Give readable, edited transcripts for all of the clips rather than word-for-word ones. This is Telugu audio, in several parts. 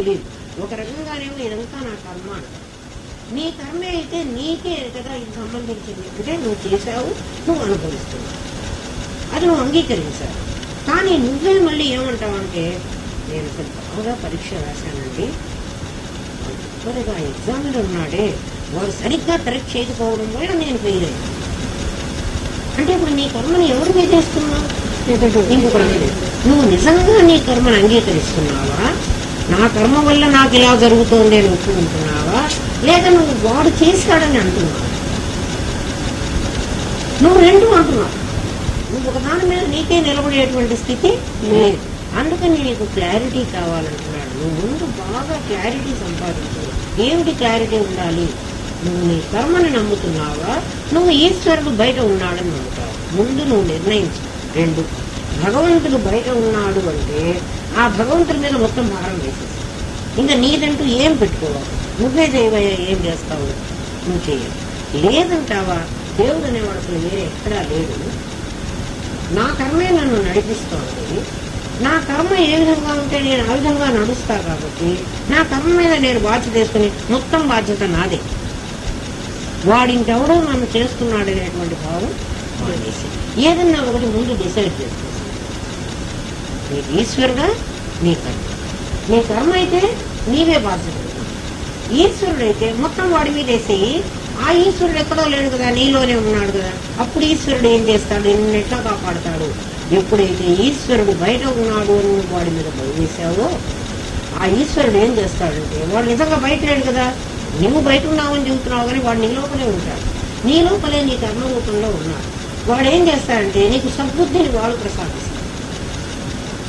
తెలియదు. ఒక రకంగానేమో ఇదంతా నా కర్మ. నీ కర్మే అయితే నీకే కదా ఇది సంబంధించింది. అంటే నువ్వు చేశావు, నువ్వు అనుభవిస్తున్నావు, అది నువ్వు అంగీకరించావు. కానీ నువ్వే మళ్ళీ ఏమంటావు అంటే, నేను అసలు బాగా పరీక్ష రాశానండి, త్వరగా ఎగ్జామినర్ ఉన్నాడే వాడు సరిగ్గా కరెక్ట్ చేయకపోవడం వల్ల నేను ఫెయిల్ అయ్యాను. అంటే ఇప్పుడు నీ కర్మను ఎవరు మీద చేస్తున్నావు? ఇంకొకటి లేదు. నువ్వు నిజంగా నీ కర్మను అంగీకరిస్తున్నావా? నా కర్మ వల్ల నాకు ఇలా జరుగుతుంది అని ఒప్పుకుంటున్నావా? లేదా నువ్వు వాడు చేశాడని అంటున్నావు? నువ్వు రెండు అంటున్నావు. నువ్వు ఒక దాని మీద నీకే నిలబడేటువంటి స్థితి లేదు. అందుకని నీకు క్లారిటీ కావాలంటున్నాడు. నువ్వు ముందు బాగా క్లారిటీ సంపాదించు. ఏమిటి క్లారిటీ ఉండాలి? నువ్వు నీ కర్మని నమ్ముతున్నావా, నువ్వు ఈశ్వరుడు బయట ఉన్నాడని నమ్ముతావు? ముందు నువ్వు నిర్ణయించు. రెండు, భగవంతుడు బయట ఉన్నాడు అంటే ఆ భగవంతుడి మీద మొత్తం భారం వేసేసి ఇంకా నీదంటూ ఏం పెట్టుకోవాలి. నువ్వే దేవయ్య ఏం చేస్తావు? నువ్వు చేయవు. లేదంటావా? దేవుడు అనేవాడు అసలు వేరే ఎక్కడా లేడు. నా కర్మే నన్ను నడిపిస్తోంది. నా కర్మ ఏ విధంగా ఉంటే నేను ఆ విధంగా నడుస్తా కాబట్టి నా కర్మ మీద నేను బాధ్యత తీసుకుని మొత్తం బాధ్యత నాదే. వాడింకెవడో నన్ను చేస్తున్నాడు అనేటువంటి భావం మానేసి ఏదన్నా ఒకటి ముందు డిసైడ్ చేస్తుంది. నీకు ఈశ్వరుడా నీ కర్మ. నీ కర్మ అయితే నీవే బాధ్యత. ఈశ్వరుడైతే మొత్తం వాడి మీద వేసేయి. ఆ ఈశ్వరుడు ఎక్కడో లేడు కదా, నీలోనే ఉన్నాడు కదా. అప్పుడు ఈశ్వరుడు ఏం చేస్తాడు? నిన్ను ఎట్లా కాపాడతాడు? ఎప్పుడైతే ఈశ్వరుడు బయట ఉన్నాడు అని వాడి మీద వేసావో ఆ ఈశ్వరుడు ఏం చేస్తాడంటే, వాడు నిజంగా బయట లేడు కదా, నువ్వు బయట ఉన్నావని చెబుతున్నావు కానీ వాడు నీ లోపలే ఉంటాడు. నీ లోపలే నీ కర్మ రూపంలో ఉన్నాడు. వాడు ఏం చేస్తాడంటే నీకు సద్బుద్ధిని వాడు ప్రసాదిస్తాడు.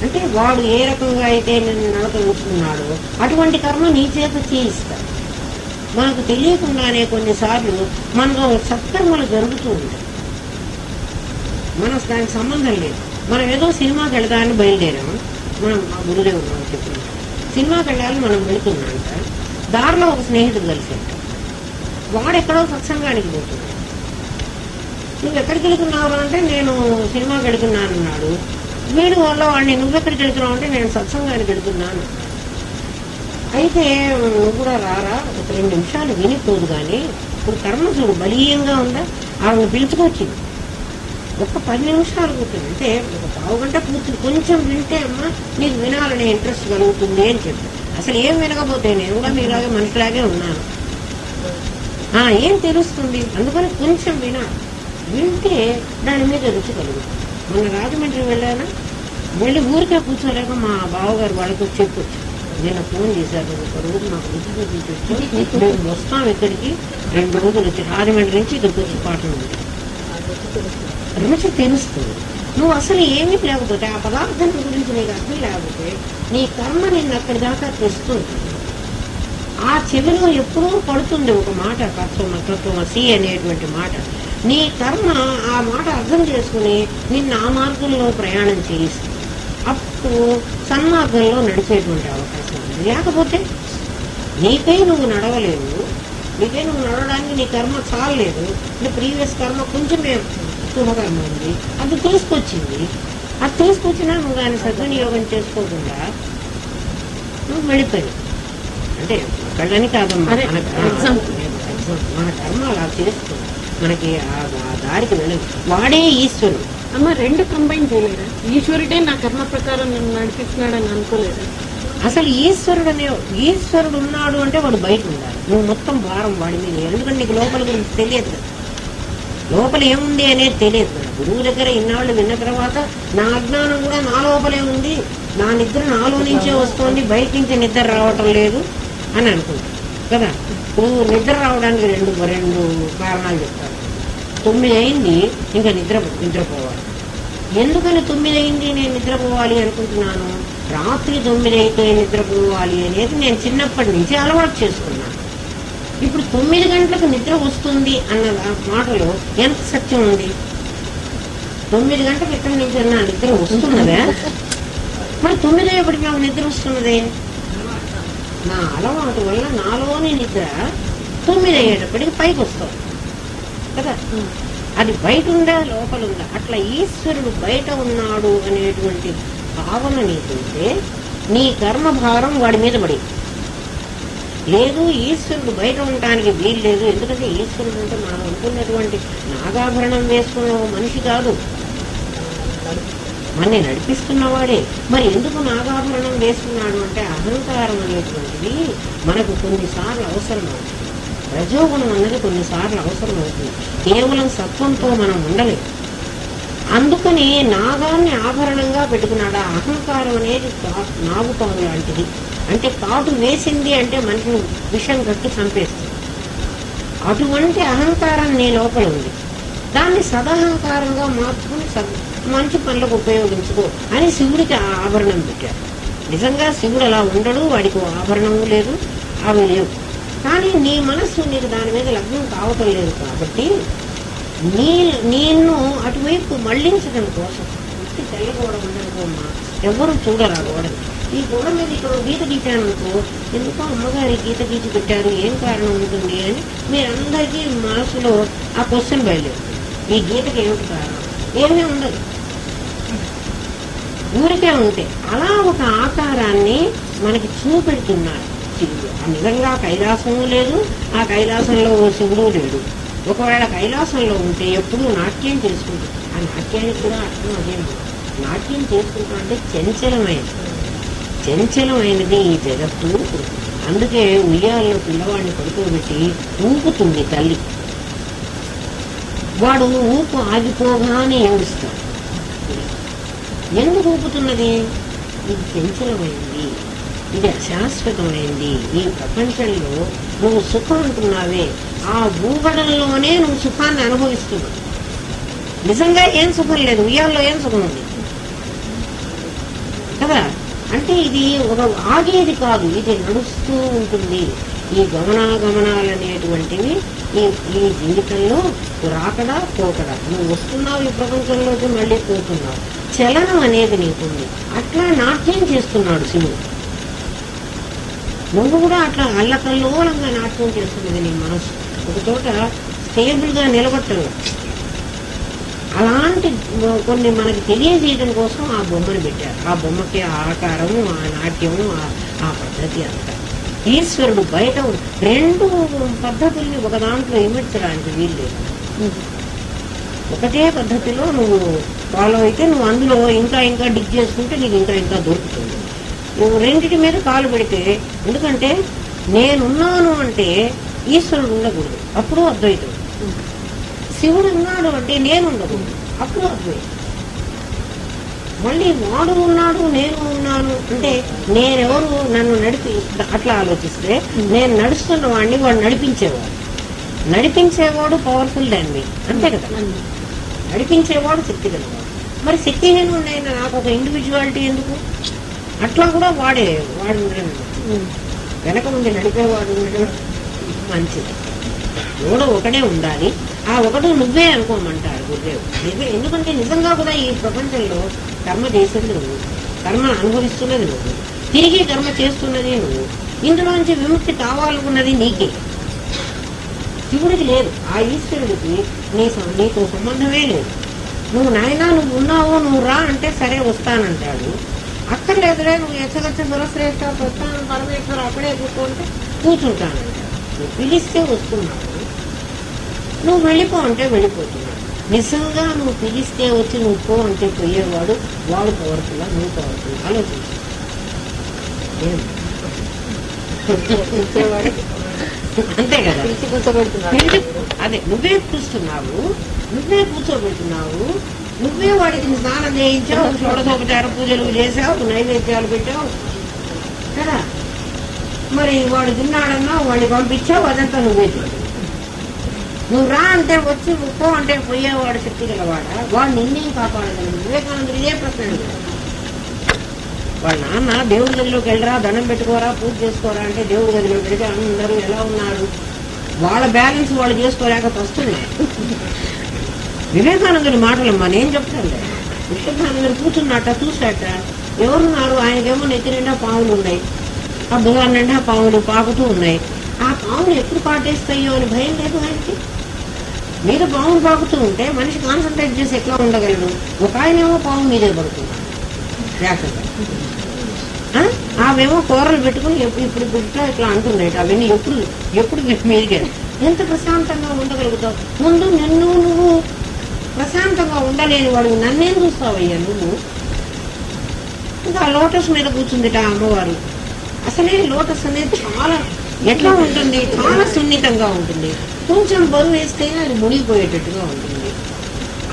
అంటే వాడు ఏ రకంగా అయితే నిన్ను నడకలుస్తున్నాడో అటువంటి కర్మ నీ చేత చేయిస్తాడు. మనకు తెలియకుండానే కొన్నిసార్లు మనకు సత్కర్మలు జరుగుతూ ఉంటాయి. మనకు దానికి సంబంధం లేదు. మనం ఏదో సినిమాకి వెళదామని బయలుదేరాము. మనం మా గురుదేవుడు మనం చెప్తున్నాం సినిమాకి వెళ్ళాలని మనం వెళుతున్నాంట. దారిలో ఒక స్నేహితుడు కలిసాడు. వాడెక్కడో సత్సంగానికి పోతున్నాడు. నువ్వు ఎక్కడికి వెళుతున్నావు అంటే నేను సినిమాకి వెళుతున్నాను అన్నాడు. వీడు వల్ల వాడిని నువ్వెక్కడికి వెళుతున్నావు అంటే నేను సత్సంగానికి వెళుతున్నాను. అయితే నువ్వు కూడా రారా, ఒక 2 నిమిషాలు వినిపోదు కానీ ఇప్పుడు కర్మ చూడు బలీయంగా ఉందా. ఆవిడ పిలుచుకొచ్చింది. ఒక 10 నిమిషాలు కూర్చుంది అంటే ఒక పావు గంట కూర్చుని కొంచెం వింటే అమ్మా నీకు వినాలనే ఇంట్రెస్ట్ కలుగుతుంది అని చెప్పి. అసలు ఏం వినకపోతే నేను కూడా మీలాగే మనిషిలాగే ఉన్నాను, ఏం తెలుస్తుంది? అందుకని కొంచెం వింటే దాని మీద రుచి కలుగుతుంది. మొన్న రాజమండ్రి వెళ్ళానా, వెళ్ళి ఊరికే కూర్చోలేక మా బావగారు వాళ్ళతో చెప్పొచ్చు. నిన్న ఫోన్ చేశారు, ఒక రోజు మాకు రుచి చూపించవచ్చు, మేము వస్తాం ఇక్కడికి 2 రోజులు వచ్చి రాజమండ్రి నుంచి ఇక్కడికి వచ్చి పాటలు ఉంటాయి. రుచి తెలుస్తుంది. నువ్వు అసలు ఏమీ లేకపోతే ఆ పదార్థం గురించి నీకు అర్థం లేకపోతే నీ కర్మ నిన్ను అక్కడి దాకా తెస్తుంది. ఆ చెవిలో ఎప్పుడూ పడుతుంది ఒక మాట, తత్వమసి అనేటువంటి మాట. నీ కర్మ ఆ మాట అర్థం చేసుకుని నిన్ను ఆ మార్గంలో ప్రయాణం చేయిస్తుంది. అప్పుడు సన్మార్గంలో నడిచేటువంటి అవకాశం ఉంది. లేకపోతే నీకై నువ్వు నడవలేవు. నీకై నువ్వు నడవడానికి నీ కర్మ చాలలేదు. నీ ప్రీవియస్ కర్మ కొంచెమే శుభకర్మ ఉంది, అది తీసుకొచ్చింది. అది తీసుకొచ్చినా నువ్వు దాన్ని సద్వినియోగం చేసుకోకుండా నువ్వు వెళ్ళిపోయావు. అంటే కళ్ళని కాదమ్మా, మన కర్మ అలా చేస్తుంది. మనకి ఆ దారికి వెళ్ళదు. వాడే ఈశ్వరుడు. అమ్మ 2 కంబైన్ చేయలేదా? ఈశ్వరుడే నా కర్మ ప్రకారం నన్ను నడిపిస్తున్నాడని అనుకోలేదు. అసలు ఈశ్వరుడు ఉన్నాడు అంటే వాడు బయట ఉండాలి. నువ్వు మొత్తం భారం వాడి మీద. ఎందుకంటే నీకు లోపల గురించి తెలియదు కదా, లోపల ఏముంది అనేది తెలియదు కదా. గురువు దగ్గర ఇన్నాళ్ళు విన్న తర్వాత నా అజ్ఞానం కూడా నా లోపలే ఉంది, నా నిద్ర నాలో నుంచే వస్తుంది, బయట నుంచి నిద్ర రావటం లేదు అని అనుకుంటా కదా. నువ్వు నిద్ర రావడానికి రెండు కారణాలు చెప్తాను. 9 అయింది ఇంకా నిద్రపోవాలి. ఎందుకని 9 అయింది నేను నిద్రపోవాలి అనుకుంటున్నాను? రాత్రి 9 అయితే నిద్రపోవాలి అనేది నేను చిన్నప్పటి నుంచి అలవాటు చేసుకున్నాను. ఇప్పుడు 9 గంటలకు నిద్ర వస్తుంది అన్న మాటలో ఎంత సత్యం ఉంది? 9 గంటలకు ఎక్కడి నుంచి అన్నా నిద్ర వస్తున్నదా? మరి 9 అయ్యేప్పటికి నాకు నిద్ర వస్తున్నదే. నా అలవాటు వల్ల నాలోని నిద్ర 9 అయ్యేటప్పటికి పైకి వస్తుంది కదా. అది బయట ఉందా లోపల ఉందా? అట్లా ఈశ్వరుడు బయట ఉన్నాడు అనేటువంటి భావన నీకుంటే నీ కర్మభారం వాడి మీద పడి లేదు ఈశ్వరుడు బయట ఉండటానికి వీలు లేదు. ఎందుకంటే ఈశ్వరుడు అంటే మనం అనుకున్నటువంటి నాగాభరణం వేసుకున్న మనిషి కాదు, మనని నడిపిస్తున్నవాడే. మరి ఎందుకు నాగాభరణం వేసుకున్నాడు అంటే అహంకారం అనేటువంటిది మనకు కొన్నిసార్లు అవసరం అవుతుంది. రజోగుణం అన్నది కొన్నిసార్లు అవసరం అవుతుంది. కేవలం సత్వంతో మనం ఉండలేము. అందుకని నాగాన్ని ఆభరణంగా పెట్టుకున్నాడు. ఆ అహంకారం అనేది నాగుపాము లాంటిది. అంటే కాటు వేసింది అంటే మనిషిని విషం కట్టి చంపేస్తుంది. అటువంటి అహంకారం నీ లోపల ఉంది. దాన్ని సదహంకారంగా మార్చుకుని మంచి పనులకు ఉపయోగించుకో అని శివుడికి ఆ ఆభరణం పెట్టారు. నిజంగా శివుడు అలా ఉండడు, వాడికి ఆభరణము లేదు, అవి లేవు. కానీ నీ మనస్సు నీకు దాని మీద లగ్నం కావటం లేదు. కాబట్టి నిన్ను అటువైపు మళ్లించడం కోసం ఇంటి తెల్ల గోడ ఉండనుకోమ్మా, ఎవరు చూడరు ఆ గోడని. ఈ గోడ మీద ఇక్కడ గీత గీచాననుకో, ఎందుకో అమ్మగారి గీత గీచి పెట్టారు, ఏం కారణం ఉంటుంది అని మీరందరికీ మనసులో ఆ క్వశ్చన్ బయలుదేరుతుంది. ఈ గీతకి ఏమిటి కారణం? ఏమీ ఉండదు, ఊరికే ఉంటే. అలా ఒక ఆకారాన్ని మనకి చూపెడుతున్నారు శివుడు. నిజంగా కైలాసము లేదు, ఆ కైలాసంలో ఓ శివుడు లేడు. ఒకవేళ కైలాసంలో ఉంటే ఎప్పుడూ నాట్యం చేసుకుంటుంది. ఆ నాట్యానికి కూడా అర్థం అదే. నాట్యం చేసుకుంటా అంటే చంచలమైనది ఈ జగత్తు. అందుకే ఉయ్యాల్లో పిల్లవాడిని పడుకోబెట్టి ఊపుతుంది తల్లి. వాడు ఊపు ఆగిపోగానే ఏడుస్తాడు. ఎందుకు ఊపుతున్నది? ఇది చంచలమైంది, ఇది అశాశ్వతమైంది. ఈ ప్రపంచంలో నువ్వు సుఖం అంటున్నావే, ఆ భూగడంలోనే నువ్వు సుఖాన్ని అనుభవిస్తున్నావు. నిజంగా ఏం సుఖం లేదు, ఉయ్యాల్లో ఏం సుఖం ఉంది కదా. అంటే ఇది ఒక ఆగేది కాదు, ఇది నడుస్తూ ఉంటుంది. ఈ గమనాలనేటువంటివి ఈ జీవితంలో రాకడా పోకడా. నువ్వు వస్తున్నావు ఈ ప్రపంచంలోకి, మళ్ళీ పోతున్నావు. చలనం అనేది నీకుంది. అట్లా నాట్యం చేస్తున్నాడు శివుడు. నువ్వు కూడా అట్లా అల్లకల్లోలంగా నాట్యం చేస్తున్నది నీ మనసు. ఒక చోట స్టేబుల్ గా నిలబట్టదు. అలాంటి కొన్ని మనకి తెలియజేయడం కోసం ఆ బొమ్మను పెట్టారు. ఆ బొమ్మకి ఆ ఆకారము, ఆ నాట్యము, ఆ పద్ధతి అంతా. ఈశ్వరుడు బయట రెండు పద్ధతుల్ని ఒక దాంట్లో ఇమిడ్చడానికి వీల్లేదు. ఒకటే పద్ధతిలో నువ్వు ఫాలో అయితే నువ్వు అందులో ఇంకా ఇంకా డిగ్ చేసుకుంటే నీకు ఇంకా ఇంకా దొరుకుతుంది. నువ్వు రెండిటి మీద కాలు పెడితే, ఎందుకంటే నేనున్నాను అంటే ఈశ్వరుడు ఉండకూడదు, అప్పుడు అద్వైతం. శివుడు ఉన్నాడు అంటే నేను ఉండకూడదు, అప్పుడు అద్వైతం. మళ్ళీ వాడు ఉన్నాడు నేను ఉన్నాను అంటే నేనెవరు? నన్ను అట్లా ఆలోచిస్తే నేను నడుస్తున్న వాడిని వాడు నడిపించేవాడు పవర్ఫుల్ దాన్ని, అంతే కదా. నడిపించేవాడు శక్తి గలవాడు. మరి శక్తిహీనుడైన నాకు ఒక ఇండివిజువాలిటీ ఎందుకు? అట్లా కూడా వాడు వెనక నుండి నడిపేవాడు ఉండడం మంచిది. ఎవడో ఒకడే ఉండాలి. ఆ ఒకడు నువ్వే అనుకోమంటాడు గురుదేవుడు. ఎందుకంటే నిజంగా కూడా ఈ ప్రపంచంలో కర్మ చేసేది నువ్వు, కర్మ అనుభవిస్తున్నది నువ్వు, తిరిగి కర్మ చేస్తున్నది నువ్వు. ఇందులోంచి విముక్తి కావాలనుకున్నది నీకే, శివుడికి లేదు. ఆ ఈశ్వరుడికి నీతో సంబంధమే లేదు. నువ్వు నాయనా నువ్వు ఉన్నావు, నువ్వు రా అంటే సరే వస్తానంటాడు. అక్కర్లేదులే నువ్వు ఎచ్చగచ్చ దురశ్రేష్ట వస్తాను పరమేశ్వరు అప్పుడే కూర్చుంటే కూర్చుంటానంటాడు. నువ్వు పిలిస్తే వస్తున్నావు, నువ్వు వెళ్ళిపో అంటే వెళ్ళిపోతున్నావు. నిజంగా నువ్వు పిలిస్తే వచ్చి నువ్వు పో అంటే పోయేవాడు వాడు పవర్ఫుల్లా, నువ్వు పవర్ఫుల్. ఆలోచించు. అంతే కదా, అదే నువ్వే కూర్చున్నావు, నువ్వే కూర్చోబెడుతున్నావు, నువ్వే వాడికి స్నానం చేయించావు, షోడశోపచార పూజలు చేసావు, నైవేద్యాలు పెట్టావు కదా. మరి వాడు తిన్నాడన్నా వాడిని పంపించావు, అదంతా నువ్వే చూడు. నువ్వు రా అంటే వచ్చి పో అంటే పోయేవాడు శక్తి గలవాడా? వాడు నిన్నేం కాపాడగలడు? వివేకానందుడు ఇదే ప్రశ్న. వాళ్ళ నాన్న దేవుడి గదిలోకి వెళ్ళరా, దండం పెట్టుకోరా, పూజ చేసుకోరా అంటే దేవుడి గదిలో పెడితే అందరూ ఎలా ఉన్నారు? వాళ్ళ బ్యాలెన్స్ వాళ్ళు చేసుకోలేక వస్తున్నాయి. వివేకానందుడి మాటలమ్మా, నేను చెప్తాను. వివేకానందుడు కూర్చున్నట్ట చూసాట, ఎవరున్నారు? ఆయనకేమో నెత్తి నిండా పాములు ఉన్నాయి, ఆ బుధ నిండా పాములు పాకుతూ ఉన్నాయి. ఆ పాములు ఎప్పుడు పాటేస్తాయో అని భయం లేదు ఆయనకి. మీద పాములు పాకుతూ ఉంటే మనిషి కాన్సన్ట్రేట్ చేసి ఎట్లా ఉండగలడు? ఒక ఆయనేమో పాము మీదే పడుతున్నాడు. ఆ ఆమెమో కూరలు పెట్టుకుని ఇప్పుడు ఇట్లా అంటున్నాయి. అవన్నీ ఎప్పుడు మీదికే ఎంత ప్రశాంతంగా ఉండగలుగుతావు? ముందు నువ్వు ప్రశాంతంగా ఉండలేని వాడు నన్నేం చూస్తావయ్యా నువ్వు? ఇంకా లోటస్ మీద కూర్చుందిట అమ్మవారు. అసలే లోటస్ అనేది చాలా ఎట్లా ఉంటుంది, చాలా సున్నితంగా ఉంటుంది. కొంచెం బరువు వేస్తే అది మునిగిపోయేటట్టుగా ఉంటుంది.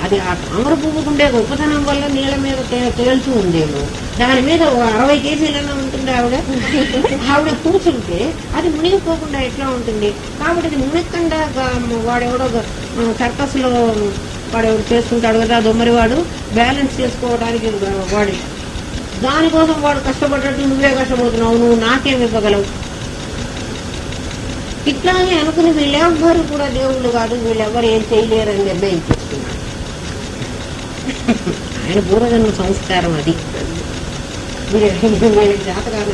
అది ఆ తామర పువ్వుకుండే గొప్పతనం వల్ల నీళ్ళ మీద తేలుతూ ఉందేమో. దాని మీద 60 కేజీలన్నా ఉంటుంది ఆవిడ కూర్చుంటే అది మునిగిపోకుండా ఎట్లా ఉంటుంది? కాబట్టి అది మునిగకుండా వాడెవడో సర్కస్ లో వాడెవడు చేసుకుంటాడు కదా దొమ్మరివాడు, బ్యాలెన్స్ చేసుకోవడానికి వాడి దానికోసం వాడు కష్టపడ్డట్టు నువ్వే కష్టపడుతున్నావు, నువ్వు నాకేమి ఇవ్వగలవు? ఇట్లానే అనుకుని వీళ్ళెవ్వరు కూడా దేవుళ్ళు కాదు, వీళ్ళెవ్వరు ఏం చేయలేరని నిర్ణయించేస్తున్నారు. ఆయన పూర్వజన్మ సంస్కారం అది. వీళ్ళకి జాతకాలు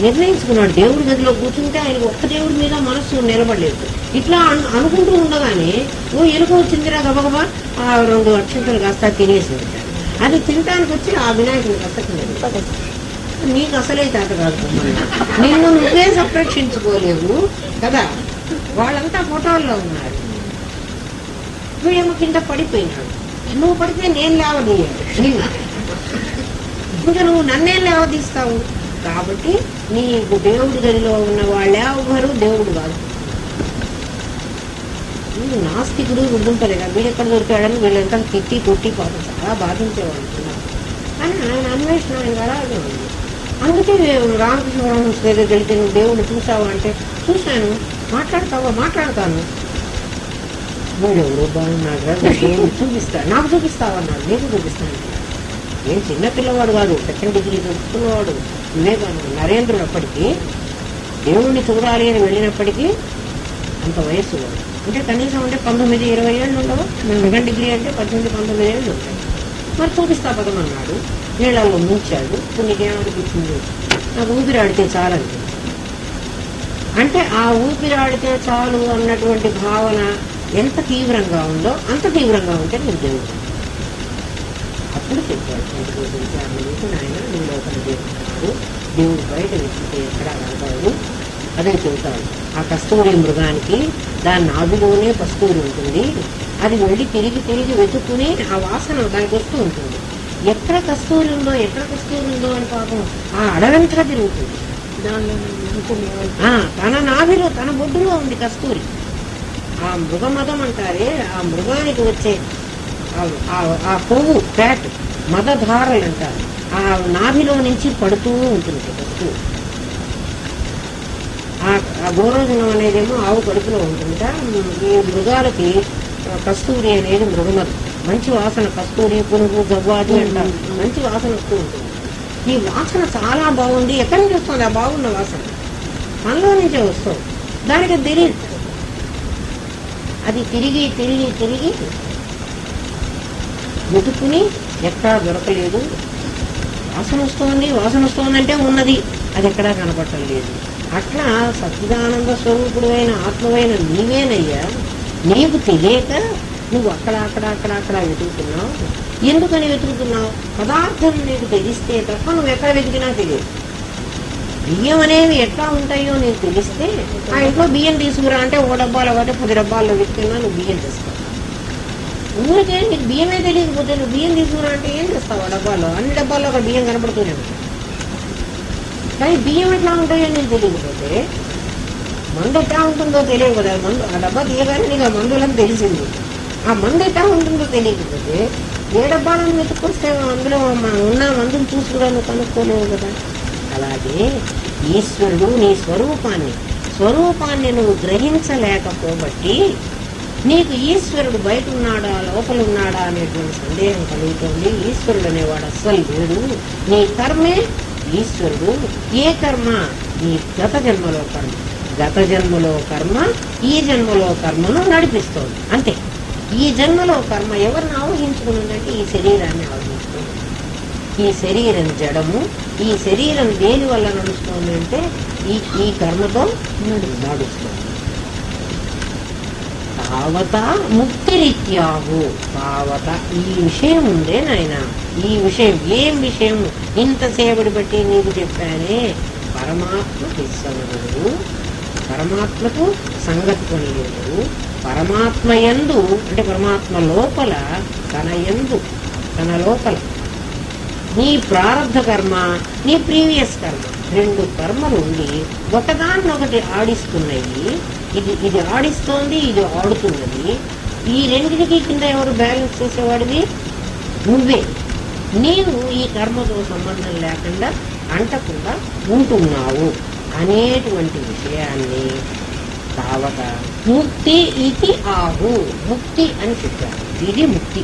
నిర్ణయించుకున్నాడు. దేవుడి గదిలో కూర్చుంటే ఆయనకు ఒక్క దేవుడి మీద మనస్సు నిలబడలేదు. ఇట్లా అనుకుంటూ ఉండగానే ఓ ఎలుక వచ్చిందిరా గబగబా 2 అక్షంతలు కాస్త తినేసింది. అది తినటానికి వచ్చి ఆ వినాయకుని కష్టలేదు. నీకు అసలే చేత కాదు, నిన్ను నువ్వే సంరక్షించుకోలేవు కదా. వాళ్ళంతా ఫోటోల్లో ఉన్నారు. వీడేమో కింద పడిపోయినాడు. నువ్వు పడితే నేను లేవదీయాలి, ఇంకా నువ్వు నన్నేం లేవదీస్తావు? కాబట్టి నీకు దేవుడి గదిలో ఉన్న వాళ్ళెవ్వరూ దేవుడు కాదు. నాస్తికుడు గుర్తుంటలేదా? వీడెక్కడ దొరికాడని వీళ్ళంతా తిట్టి కొట్టి పాపం చాలా బాధించేవాళ్ళు. కానీ ఆయన అన్వేషణ ఆయన అలాగే ఉంది. అందుకే రామకృష్ణ పరమహంస దగ్గరికి వెళ్తే నువ్వు దేవుడిని చూసావా అంటే చూశాను. మాట్లాడతావా? మాట్లాడతాను. వీడెవరు బాగున్నాడు, దేవుడు చూపిస్తాడు, నాకు చూపిస్తావన్నాడు. నీకు చూపిస్తాను. నేను చిన్నపిల్లవాడు కాదు, 2nd డిగ్రీ చదువుకున్నవాడు వివేకానంద నరేంద్రుడు. అప్పటికి దేవుణ్ణి చూడాలి అని వెళ్ళినప్పటికీ అంత వయస్సు వాడు. అంటే కనీసం అంటే 19-20 ఏళ్ళు ఉండవు. 2nd డిగ్రీ అంటే 18-19 ఏళ్ళు ఉంటాయి. మరి చూపిస్తా పదమన్నాడు. నీళ్ళల్లో ముంచాడు. ఇప్పుడు నీకేమనిపించింది? నాకు ఊపిరాడితే చాలండి. అంటే ఆ ఊపిరాడితే చాలు అన్నటువంటి భావన ఎంత తీవ్రంగా ఉందో అంత తీవ్రంగా ఉంటే మీరు దేవుడు. అప్పుడు చెప్పాడు నాయన నువ్వు లోపల దేవుడు, దేవుడు బయట వెతికితే ఎక్కడా కనపడదు. అదే చెబుతాడు. ఆ కస్తూరి మృగానికి దాని నాభిలోనే కస్తూరి ఉంటుంది. అది వెళ్ళి తిరిగి వెతుక్కుని ఆ వాసన దానికి వస్తూ ఉంటుంది. ఎక్కడ కస్తూరి ఉందో అని పాపం ఆ అడవంతా తిరుగుతుంది. తన నాభిలో తన బొడ్డులో ఉంది కస్తూరి. ఆ మృగమదం అంటారే, ఆ మృగానికి వచ్చే ఆ కొవ్వు ఫ్యాట్ మదధారలు అంటారు. ఆ నాభిలో నుంచి పడుతూ ఉంటుంది కస్తూరి. ఆ గోరోజనం అనేదేమో ఆవు కడుపులో ఉంటుంట. ఈ మృగాలకి కస్తూరి అనేది మృగమదం. మంచి వాసన, కస్తూరి, పునుగు, గవ్వాది అంటారు. మంచి వాసన వస్తూ ఉంటుంది. ఈ వాసన చాలా బాగుంది. ఎక్కడి నుంచి వస్తుంది ఆ బాగున్న వాసన? మనలో నుంచే వస్తుంది. దానికి తెలియదు. అది తిరిగి వెతుక్కుని ఎక్కడా దొరకలేదు. వాసన వస్తోందంటే ఉన్నది, అది ఎక్కడా కనపడటం లేదు. అట్లా సచ్చిదానంద స్వరూపుడువైన ఆత్మవైన నీవేనయ్యా. నీకు తెలియక నువ్వు అక్కడ వెతుకుతున్నావు. ఎందుకని వెతుకుతున్నావు? పదార్థం నీకు తెలిస్తే తప్ప నువ్వు ఎక్కడ వెతికినా తెలియదు. బియ్యం అనేవి ఎట్లా ఉంటాయో నీకు తెలిస్తే ఆ ఇంట్లో బియ్యం తీసుకురా అంటే 1 డబ్బాలో కాబట్టి 10 డబ్బాల్లో వెతికినా నువ్వు బియ్యం తెస్తావు. ఊరికే నీకు బియ్యమే తెలియకపోతే నువ్వు బియ్యం తీసుకురా అంటే ఏం చేస్తావు? ఆ డబ్బాలో అన్ని డబ్బాల్లో ఒక బియ్యం కనపడుతూనే ఉంటాయి. కానీ బియ్యం ఎట్లా ఉంటాయో నీకు తెలియకపోతే మందు ఎట్లా ఉంటుందో తెలియదు కదా. ఆ డబ్బా తీయగానే నీకు ఆ మందులని తెలిసింది. ఆ మందు ఎట్లా ఉంటుందో తెలియకపోతే ఏ డబ్బాలను వెతుక్కొస్తే అందులో ఉన్న మందుని చూసి కూడా నువ్వు కనుక్కోలేవు కదా. అలాగే ఈశ్వరుడు నీ స్వరూపాన్ని నువ్వు గ్రహించలేకపోబట్టి నీకు ఈశ్వరుడు బయట ఉన్నాడా లోపల ఉన్నాడా అనేటువంటి సందేహం కలుగుతుంది. ఈశ్వరుడు అనేవాడు అస్సలు లేడు. నీ కర్మే ఈశ్వరుడు. ఏ కర్మ? నీ గత జన్మలో కర్మ ఈ జన్మలో కర్మను నడిపిస్తోంది. అంతే. ఈ జన్మలో కర్మ ఎవరిని ఆవహించుకున్నదంటే ఈ శరీరాన్ని ఆవహిస్తుంది. ఈ శరీరం జడము. ఈ శరీరం దేని వల్ల నడుస్తుంది అంటే ఈ కర్మతో నడుస్తుంది. తావత ముక్తిరీత్యాహు. తావత ఈ విషయం ఉందే నాయన, ఈ విషయం ఏం విషయం ఇంతసేపటి బట్టి నీకు చెప్పానే, పరమాత్మ విశ్వముడు, పరమాత్మకు సంగతి కొని లేదు, పరమాత్మ యందు అంటే పరమాత్మ లోపల తన లోపల నీ ప్రారబ్ధ కర్మ, నీ ప్రీవియస్ కర్మ, రెండు కర్మలు ఉండి ఒకదాన్నొకటి ఆడిస్తున్నాయి. ఇది ఆడిస్తోంది, ఇది ఆడుతున్నది. ఈ రెండింటికి కింద ఎవరు బ్యాలెన్స్ చేసేవాడివి? నువ్వే. నీవు ఈ కర్మతో సంబంధం లేకుండా అంటకుండా ఉంటున్నావు అనేటువంటి విషయాన్ని తావత ముక్తి ఇది ఆహు, ముక్తి అని చెప్పారు. ఇది ముక్తి.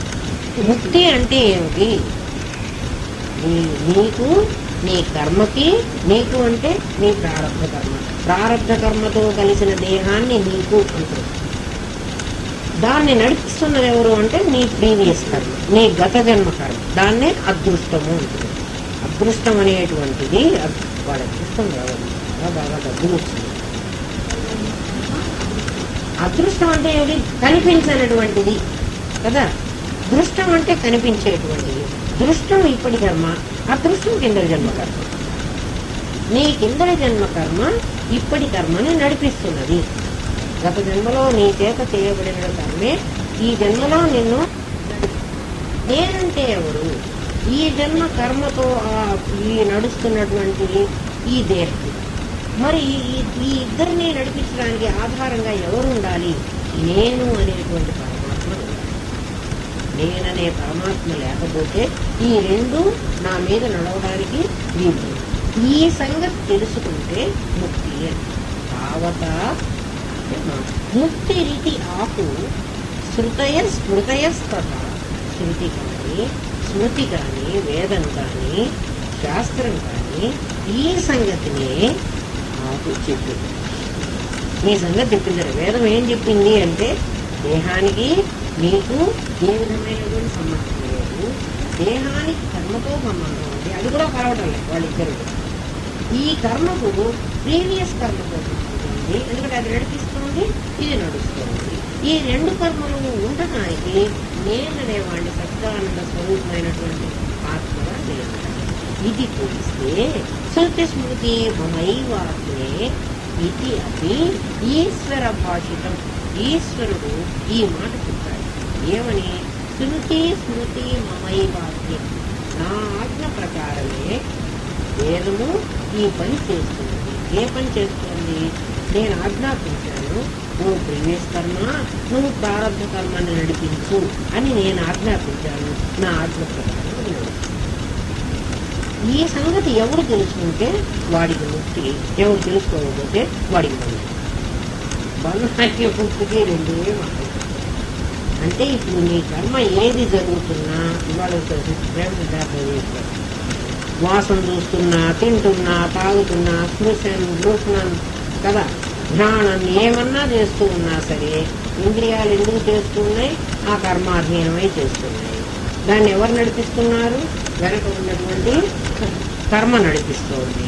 ముక్తి అంటే ఏమిటి? నీకు నీ కర్మకి, నీకు అంటే నీ ప్రారబ్ధ కర్మ, ప్రారబ్ధ కర్మతో కలిసిన దేహాన్ని నీకు అంటారు. దాన్ని నడిపిస్తున్నది ఎవరు అంటే నీ ప్రీవియస్ కర్మ, నీ గత జన్మ కర్మ. దాన్నే అదృష్టము అంటుంది. అదృష్టం అనేటువంటిది వాడు అదృష్టం రావాలి, బాగా డబ్బులు వచ్చింది. అదృష్టం అంటే ఏమిటి? కనిపించనటువంటిది కదా. దృష్టం అంటే కనిపించేటువంటిది. దృష్టం ఇప్పటి కర్మ, అదృష్టం కిందటి జన్మ కర్మ. నీ కిందటి జన్మ కర్మ ఇప్పటి కర్మని నడిపిస్తున్నది. గత జన్మలో నీ చేత చేయబడిన కర్మే ఈ జన్మలో నిన్ను. నేనంటే ఎవరు? ఈ జన్మ కర్మతో ఈ నడుస్తున్నటువంటి ఈ దేహం. మరి ఈ ఇద్దరిని నడిపించడానికి ఆధారంగా ఎవరు ఉండాలి? నేను అనేటువంటి పరమాత్మ ఉండాలి. నేననే పరమాత్మ లేకపోతే ఈ రెండు నా మీద నడవడానికి వీలు. ఈ సంగతి తెలుసుకుంటే ముక్తి అని. తావత ముక్తి రీతి ఆకు శృతయ స్మృతయస్తత. శృతి కానీ, స్మృతి కానీ, వేదం కానీ, శాస్త్రం కానీ ఈ సంగతినే ఆకు చెప్పింది. ఈ సంగతి చెప్పింది. వేదం ఏం చెప్పింది అంటే దేహానికి నీకు ఏ విధమైనటువంటి సంబంధం లేదు, దేహానికి కర్మతో సంబంధం ఉంది. అది కూడా కలవటం లేదు వాళ్ళిద్దరు. ఈ కర్మకు ప్రీవియస్ కర్మతో సంబంధం ఉంది, ఎందుకంటే అది నడిపిస్తుంది, ఇది నడుస్తుంది. ఈ రెండు కర్మలు ఉండటానికి నేననేవాడిని సత్యానంద స్వరూపమైనటువంటి ఆత్మగా నిలబడాలి. ఇది తెలిస్తే శృతి స్మృతి మమైవాత్మే ఇది అది ఈశ్వర భాషితం. ఈశ్వరుడు ఈ మాట చెప్పాడు. ఏమని? శృతి స్మృతి మమైవాత్మే, నా ఆజ్ఞ ప్రకారమే వేదము ఈ పని చేస్తుంది. ఏ పని చేస్తుంది? నేను ఆజ్ఞాపించాను, నువ్వు ప్రీవియస్ కర్మ, నువ్వు ప్రారంభ కర్మాన్ని నడిపించు అని నేను ఆజ్ఞాపించాను. నా ఆజ్ఞ ప్రకారం ఈ సంగతి ఎవరు తెలుసుకుంటే వాడికి ముక్తి, ఎవరు తెలుసుకోకపోతే వాడికి బంధం. బంధానికి ముక్తికి రెండే మాట. అంటే ఇప్పుడు నీ కర్మ ఏది జరుగుతున్నా ఇవాళ ప్రేమ చేస్తారు. వాసన చూస్తున్నా, తింటున్నా, తాగుతున్నా, స్పృశం కదా, ధ్యానం ఏమన్నా చేస్తూ ఉన్నా సరే ఇంద్రియాలు ఎందుకు చేస్తున్నాయి? ఆ కర్మాధీనమై చేస్తున్నాయి. దాన్ని ఎవరు నడిపిస్తున్నారు? వెనక ఉన్నటువంటి కర్మ నడిపిస్తోంది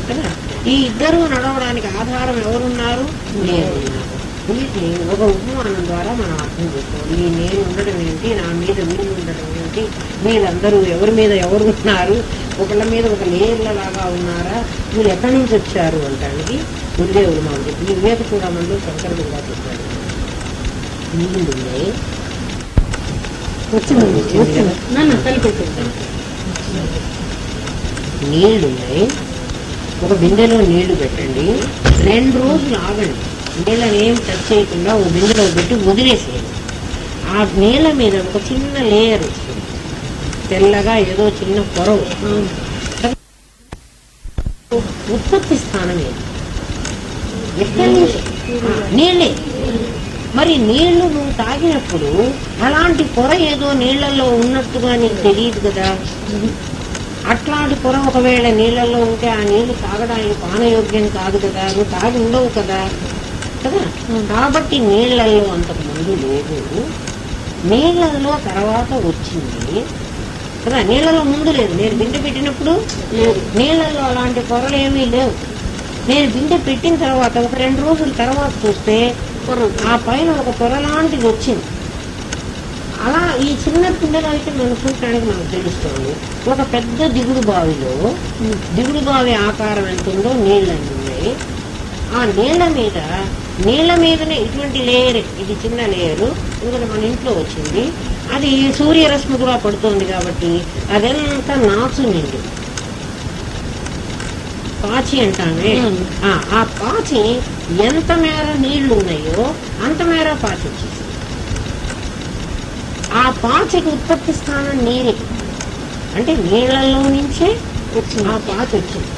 కదా. ఈ ఇద్దరు నడవడానికి ఆధారం ఎవరున్నారు? నేనున్నారు. వీటిని ఒక ఉపమానం ద్వారా మనం అర్థం చేసుకోవాలి. ఈ నేను ఉండడం ఏంటి, నా మీద వీళ్ళు ఉండడం ఏంటి, వీళ్ళందరూ ఎవరి మీద ఎవరు ఉన్నారు, ఒకళ్ళ మీద ఒక లేర్లలాగా ఉన్నారా, వీళ్ళు ఎక్కడి నుంచి వచ్చారు అంటానికి గురుదేవులు మాకు చెప్పి వివేక చూడమంలో శంకరుడు కూడా చెప్పాడు. నీళ్ళుండే నీళ్లున్నాయి, ఒక బిందెలో నీళ్లు పెట్టండి, 2 రోజులు ఆగండి. నీళ్ళని ఏం టచ్ చేయకుండా ఒక బిందెలో పెట్టి వదిలేసేయండి. ఆ నీళ్ళ మీద ఒక చిన్న లేయర్ వస్తుంది, తెల్లగా ఏదో చిన్న పొర వస్తుంది. ఉత్పత్తి స్థానం ఏది? ఎక్కడి నుంచి? నీళ్ళే. మరి నీళ్లు నువ్వు తాగినప్పుడు అలాంటి పొర ఏదో నీళ్లలో ఉన్నట్టుగా నీకు తెలియదు కదా. అట్లాంటి పొర ఒకవేళ నీళ్లలో ఉంటే ఆ నీళ్లు తాగడానికి పానయోగ్యం కాదు కదా, నువ్వు తాగి ఉండవు కదా కదా. కాబట్టి నీళ్లలో అంతకు ముందు లేదు, నీళ్లలో తర్వాత వచ్చింది కదా. నీళ్లలో ముందు లేదు, నేను బిందె పెట్టినప్పుడు లేదు. నీళ్లలో అలాంటి పొరలు ఏమీ లేవు. నేను బిందె పెట్టిన తర్వాత ఒక 2 రోజుల తర్వాత చూస్తే ఆ పైన ఒక పొర లాంటిది వచ్చింది. అలా ఈ చిన్న పిల్లలు అయితే మనం చూడటానికి మనకు తెలుస్తుంది. ఒక పెద్ద దిగుడు బావిలో దిగుడు బావి ఆకారం ఎంత ఉందో నీళ్ళని ఉన్నాయి. ఆ నీళ్ళ మీదనే ఇటువంటి లేయర్, ఇది చిన్న లేయరు ఎందుకంటే మన ఇంట్లో వచ్చింది. అది సూర్యరశ్మి కూడా పడుతుంది కాబట్టి అదంతా నాచు నిండు పాచి అంటామే. ఆ పాచి ఎంత మేర నీళ్లు ఉన్నాయో అంత మేర పాచి వచ్చేసి, ఆ పాచికి ఉత్పత్తి స్థానం నీరే. అంటే నీళ్లలో నుంచే ఆ పాచి వచ్చింది.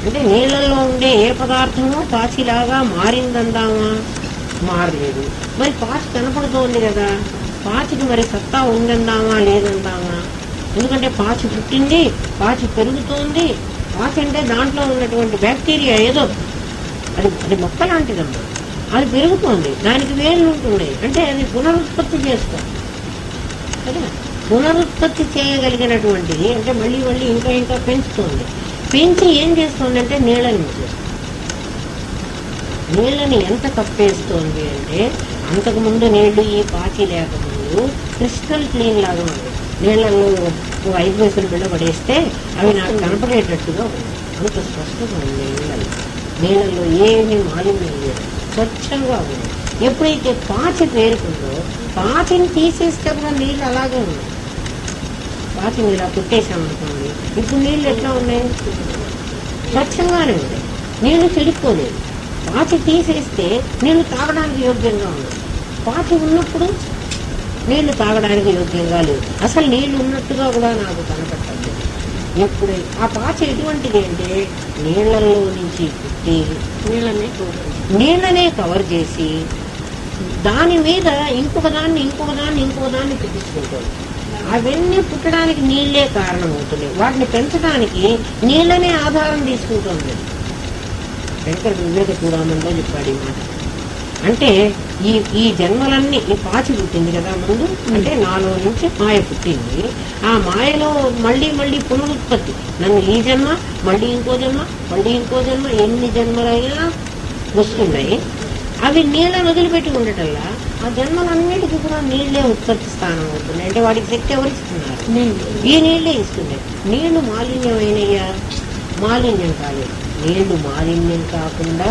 అంటే నీళ్లలో ఉండే ఏ పదార్థమో పాచిలాగా మారిందందామా? మారలేదు. మరి పాచి కనపడుతోంది కదా, పాచికి మరి సత్తా ఉందందామా లేదందామా? ఎందుకంటే పాచి పుట్టింది, పాచి పెరుగుతోంది. పాచి అంటే దాంట్లో ఉన్నటువంటి బ్యాక్టీరియా ఏదో అది మొక్క లాంటిదమ్మా, అది పెరుగుతోంది, దానికి వేళ్ళు ఉంటున్నాయి. అంటే అది పునరుత్పత్తి చేస్తుంది కదా. పునరుత్పత్తి చేయగలిగినటువంటిది అంటే మళ్ళీ మళ్ళీ ఇంకా పెంచుతోంది. పెంచి ఏం చేస్తోందంటే నీళ్ళని ఎంత కప్పేస్తోంది అంటే, అంతకుముందు నీళ్లు ఈ పాచి లేకముందు క్రిస్టల్ క్లీన్ లాగా ఉంది. నీళ్లలో 5 పైసలు బిళ్ళ పడేస్తే అవి నాకు కనపడేటట్టుగా ఉంది. అంత స్పష్టంగా ఉంది నీళ్ళల్లో ఏమీ మాలిన్యం లేదు, స్వచ్ఛంగా ఉంది. ఎప్పుడైతే పాచి పేరుకుందో పాచిని తీసేస్తే కూడా నీళ్ళు అలాగే ఉన్నాయి. పాచిని ఇలా కుట్టేసామనుకోండి, ఇప్పుడు నీళ్ళు ఎట్లా ఉన్నాయి? స్వచ్ఛంగానే ఉన్నాయి, నీళ్లు చెడిపోలేదు. పాచి తీసేస్తే నీళ్లు తాగడానికి యోగ్యంగా ఉన్నాయి. పాచి ఉన్నప్పుడు నీళ్లు తాగడానికి యోగ్యంగా లేవు. అసలు నీళ్లు ఉన్నట్టుగా కూడా నాకు కనపడలేదు. ఎప్పుడు ఆ పాచి ఎటువంటిది అంటే నీళ్లలో నుంచి పుట్టి నీళ్ళనే కవర్ చేసి దాని మీద ఇంకొక దాన్ని పెట్టించుకుంటుంది. అవన్నీ పుట్టడానికి నీళ్లే కారణమవుతున్నాయి. వాటిని పెంచడానికి నీళ్ళనే ఆధారం తీసుకుంటుంది. శంకర వివేక చూడమంలో చెప్పాడు ఈ మాట. అంటే ఈ జన్మలన్నీ ఈ పాచి పుట్టింది కదా ముందు, అంటే నాలో నుంచి మాయ పుట్టింది. ఆ మాయలో మళ్ళీ పునరుత్పత్తి, నన్ను ఈ జన్మ మళ్ళీ ఇంకో జన్మ ఎన్ని జన్మలైనా వస్తున్నాయి. అవి నీళ్ళని వదిలిపెట్టి ఉండటల్లా ఆ జన్మలన్నిటికీ కూడా నీళ్లే ఉత్పత్తి స్థానం అవుతున్నాయి. అంటే వాడికి శక్తి ఎవరిస్తున్నారు? ఈ నీళ్లే ఇస్తున్నాయి. నీళ్లు మాలిన్యమైనయ్యా? మాలిన్యం కాలేదు. నీళ్లు మాలిన్యం కాకుండా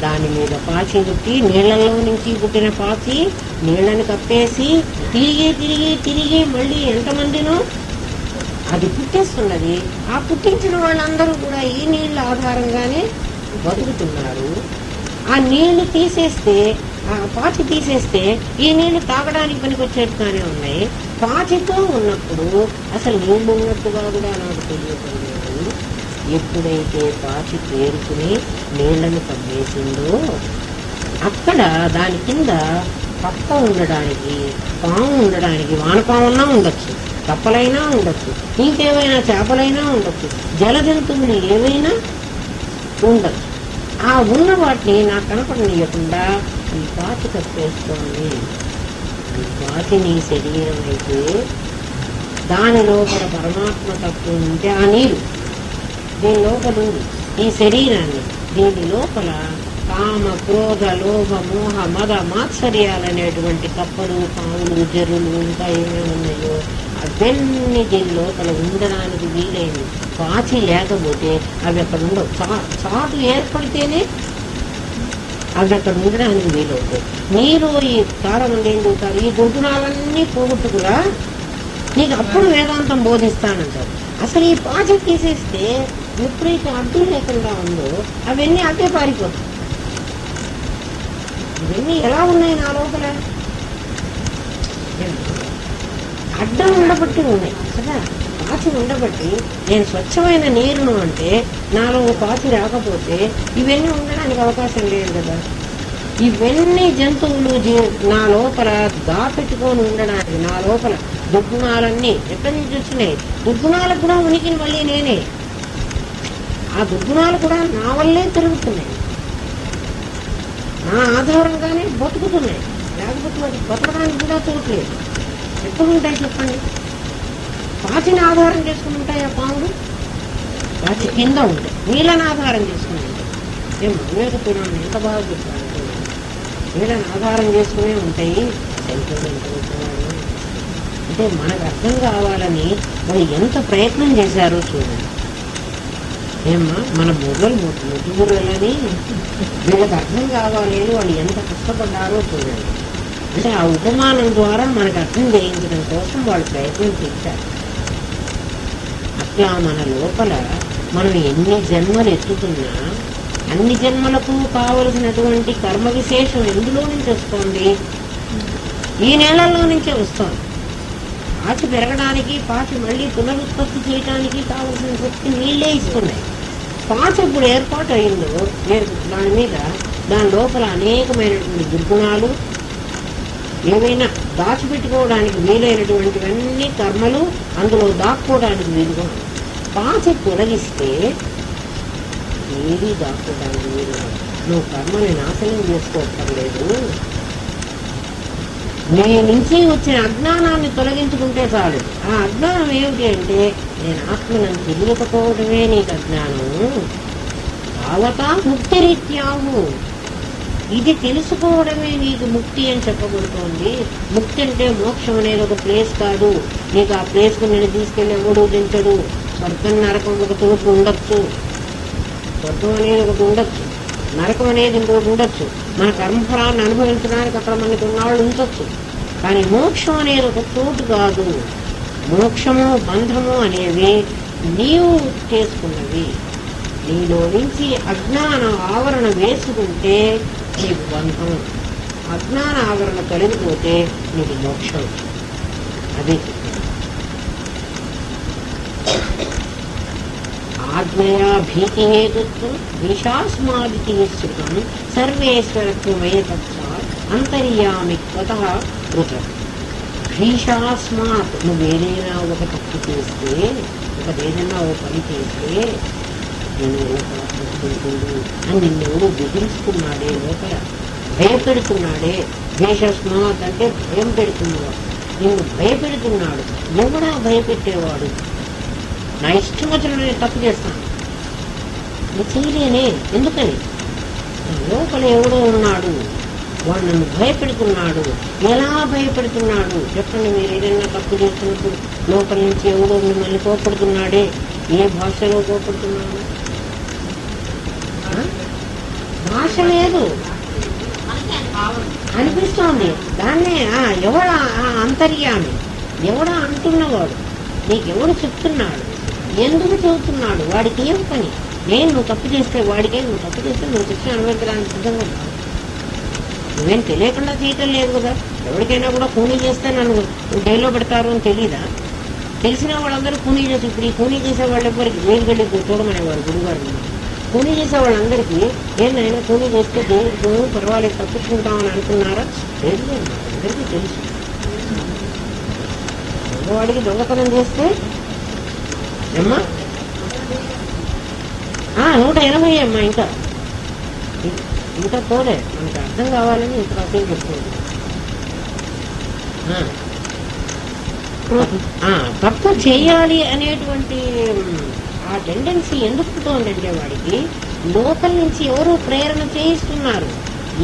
దాని మీద పాచి పుట్టి, నీళ్లలో నుంచి పుట్టిన పాచి నీళ్లను కప్పేసి తిరిగి మళ్ళీ ఎంతమందినో అది పుట్టేస్తున్నది. ఆ పుట్టించిన వాళ్ళందరూ కూడా ఈ నీళ్ల ఆధారంగానే బతుకుతున్నారు. ఆ నీళ్లు తీసేస్తే, ఆ పాచి తీసేస్తే ఈ నీళ్లు తాగడానికి పనికొచ్చేట్టుగానే ఉన్నాయి. పాచితో ఉన్నప్పుడు అసలు నీళ్లు ఉన్నట్టుగా కూడా నాకు తెలియదు. ఎప్పుడైతే పాచి పేరుకుని నీళ్లను కమ్మేసిందో అక్కడ దాని కింద కప్ప ఉండడానికి, పాము ఉండడానికి, వానపామున్నా ఉండొచ్చు, కప్పలైనా ఉండొచ్చు, ఇంకేమైనా చేపలైనా ఉండొచ్చు, జలజంతువులు ఏవైనా ఉండొచ్చు. ఆ ఉన్న వాటిని నాకు కనపడనీయకుండా ఈ పాచి కప్పేస్తోంది. ఈ పాచి నీ శరీరం అయితే దాని లోపల పరమాత్మ తత్వం ఉంటే ఆ నీరు దీని లోపల ఉంది. ఈ శరీరాన్ని దీని లోపల కామ, క్రోధ, లోభ, మోహ, మద, మాత్సర్యాలనేటువంటి కప్పలు, పాములు, జర్రులు ఇంకా ఏమేమి ఉన్నాయో అవన్నీ దీని లోపల ఉండడానికి వీలైంది. పాచి లేకపోతే అవి అక్కడ ఉండవు. చాటు ఏర్పడితేనే అవి అక్కడ ఉండడానికి వీలవుతాయి. మీరు ఈ చాలా మంది ఏం చెబుతారు, ఈ గుణాలన్నీ పోగొట్టుకురా నీకు అప్పుడు వేదాంతం బోధిస్తానంటారు. అసలు ఈ పాచి తీసేస్తే ఎప్పుడైతే అడ్డు లేకుండా ఉందో అవన్నీ అడ్డే పారిపోతాయి. ఇవన్నీ ఎలా ఉన్నాయి నా లోపల? అడ్డం ఉండబట్టి ఉన్నాయి కదా, పాచి ఉండబట్టి నేను స్వచ్ఛమైన నీరును అంటే నాలో పాచి రాకపోతే ఇవన్నీ ఉండడానికి అవకాశం లేదు కదా. ఇవన్నీ జంతువులు నా లోపల దాపెట్టుకొని ఉండడానికి, నా లోపల దుర్గుణాలన్నీ ఎక్కడి నుంచి వచ్చినాయి? దుర్గుణాలకు కూడా ఉనికిని మళ్ళీ నేనే. ఆ దుర్గుణాలు కూడా నా వల్లే తిరుగుతున్నాయి, నా ఆధారంగానే బతుకుతున్నాయి. లేకపోతే వాటి బతకడానికి కూడా చూడలేదు. ఎప్పుడు ఉంటాయి చెప్పండి? పాచిని ఆధారం చేసుకుని ఉంటాయా పాములు? పాచి కింద ఉంటాయి, నీళ్ళని ఆధారం చేసుకుని ఉంటాయి. మేము వివేకపూర్ణాన్ని ఎంత బాగా చెప్పాను, నీళ్ళని ఆధారం చేసుకునే ఉంటాయి. అంటే మనకు అర్థం కావాలని వాళ్ళు ఎంత ప్రయత్నం చేశారో చూడండి. ఏమ్మా మన ముద్దు బుర్రలని వీళ్ళకి అర్థం కావాలి అని వాళ్ళు ఎంత కష్టపడ్డారో చూడండి. అంటే ఆ ఉపమానం ద్వారా మనకు అర్థం చేయించడం కోసం వాళ్ళు ప్రయత్నం చేశారు. అట్లా మన లోపల మనం ఎన్ని జన్మలు ఎత్తుతున్నా అన్ని జన్మలకు కావలసినటువంటి కర్మ విశేషం ఎందులో నుంచి వస్తుంది? ఈ నెలల్లో నుంచే వస్తుంది. పాచి పెరగడానికి, పాచి మళ్ళీ పునరుత్పత్తి చేయడానికి కావలసిన శక్తి నీళ్ళే ఇస్తున్నాయి. పాచి ఇప్పుడు ఏర్పాటు అయిందో దాని మీద దాని లోపల అనేకమైనటువంటి దుర్గుణాలు, ఏవైనా దాచిపెట్టుకోవడానికి వీలైనటువంటివన్నీ కర్మలు అందులో దాక్కోవడానికి వీలుగా. పాచి తొలగిస్తే ఏది దాక్కోవడానికి వీలు. నువ్వు కర్మని నాశనం చేసుకోవట్లేదు. నీ నుంచి వచ్చిన అజ్ఞానాన్ని తొలగించుకుంటే చాలు. ఆ అజ్ఞానం ఏమిటి అంటే నేను ఆత్మలను తెలియకపోవడమే నీకు అజ్ఞానము. తావతా ముక్తిరీత్యాహు, ఇది తెలుసుకోవడమే నీకు ముక్తి అని చెప్పబడుతోంది. ముక్తి అంటే మోక్షం అనేది ఒక ప్లేస్ కాదు. నీకు ఆ ప్లేస్కు నేను తీసుకెళ్ళి ఎవడు దించడు. స్వర్గం నరకం ఒక తోపు ఉండొచ్చు, స్వర్గం అనేది ఒకటి ఉండొచ్చు, నరకం అనేది ఇంకోటి ఉండొచ్చు. మన కర్మఫలాన్ని అనుభవించడానికి అక్కడ మనకి ఉన్నవాళ్ళు ఉంచొచ్చు. కానీ మోక్షం అనేది ఒక చోటు కాదు. మోక్షము బంధము అనేవి నీవు చేసుకున్నవి. నీలో నుంచి అజ్ఞాన ఆవరణ వేసుకుంటే నీకు బంధం, అజ్ఞాన ఆవరణ తొలగిపోతే నీకు మోక్షం. అదే చెప్పాను. ఆజ్ఞయా భీతి హేతుత్వం భీషాస్మాదితి నిశ్చితం సర్వేశ్వరత్వమే తత్సాత్ అంతర్యామిత్వతః కృతం. భీషాస్మాత్, నువ్వేదైనా ఒక తప్పు చేస్తే, ఏదైనా ఒక పని చేస్తే నేను అని నిన్నెవడో బెదిరిస్తున్నాడే, లోపల భయపెడుతున్నాడే. భీషాస్మాత్ అంటే భయం పెడుతున్నాడు, నిన్ను భయపెడుతున్నాడు. ఎవడా భయపెట్టేవాడు? నా ఇష్టం వచ్చిన నేను తప్పు చేస్తాను, నేను చేయలేనే. ఎందుకని? లోపల ఎవడో ఉన్నాడు, వాడు నన్ను భయపెడుతున్నాడు. ఎలా భయపెడుతున్నాడు చెప్పండి. మీరు ఏదైనా తప్పు చేస్తున్నప్పుడు లోపల నుంచి ఎవడో మిమ్మల్ని కోపడుతున్నాడే. ఏ భాషలో కోపడుతున్నాడు? భాష లేదు, అనిపిస్తోంది. దాన్నే ఎవడా అంతర్యామి, ఎవడా అంటున్నవాడు, నీకెవడు చెప్తున్నాడు, ఎందుకు చెబుతున్నాడు, వాడికి ఏం పని? నువ్వు తప్పు చేస్తే వాడికే, నువ్వు తప్పు చేస్తే నువ్వు శిక్షణ అనుభవించడానికి సిద్ధంగా ఉన్నావు. నువ్వేం తెలియకుండా చేయటం లేదు కదా. ఎవరికైనా కూడా కూనీ చేస్తే నన్ను జైల్లో పెడతారు అని తెలీదా? తెలిసిన వాళ్ళందరూ కూనీ చేసి, ఇప్పుడు ఈ కూనీ చేసే వాళ్ళ ఎవరికి వేలు వెళ్ళి చూడమనేవారు గురుగారు. కూనీ చేసే వాళ్ళందరికీ ఏంటైనా కూనీ చేస్తే దేవుడు పర్వాలేదు తప్పించుకుంటామని అనుకున్నారా? లేదు, అందరికీ తెలుసు. వాడికి దొంగతనం చేస్తే అమ్మా 180 అమ్మా, ఇంకా పోలే. మనకు అర్థం కావాలని ఇంత అర్థం చెప్తుంది. తప్పు చేయాలి అనేటువంటి ఆ టెండెన్సీ ఎందుకు పుట్టిందంటే వాడికి లోపల నుంచి ఎవరో ప్రేరణ చేయిస్తున్నారు.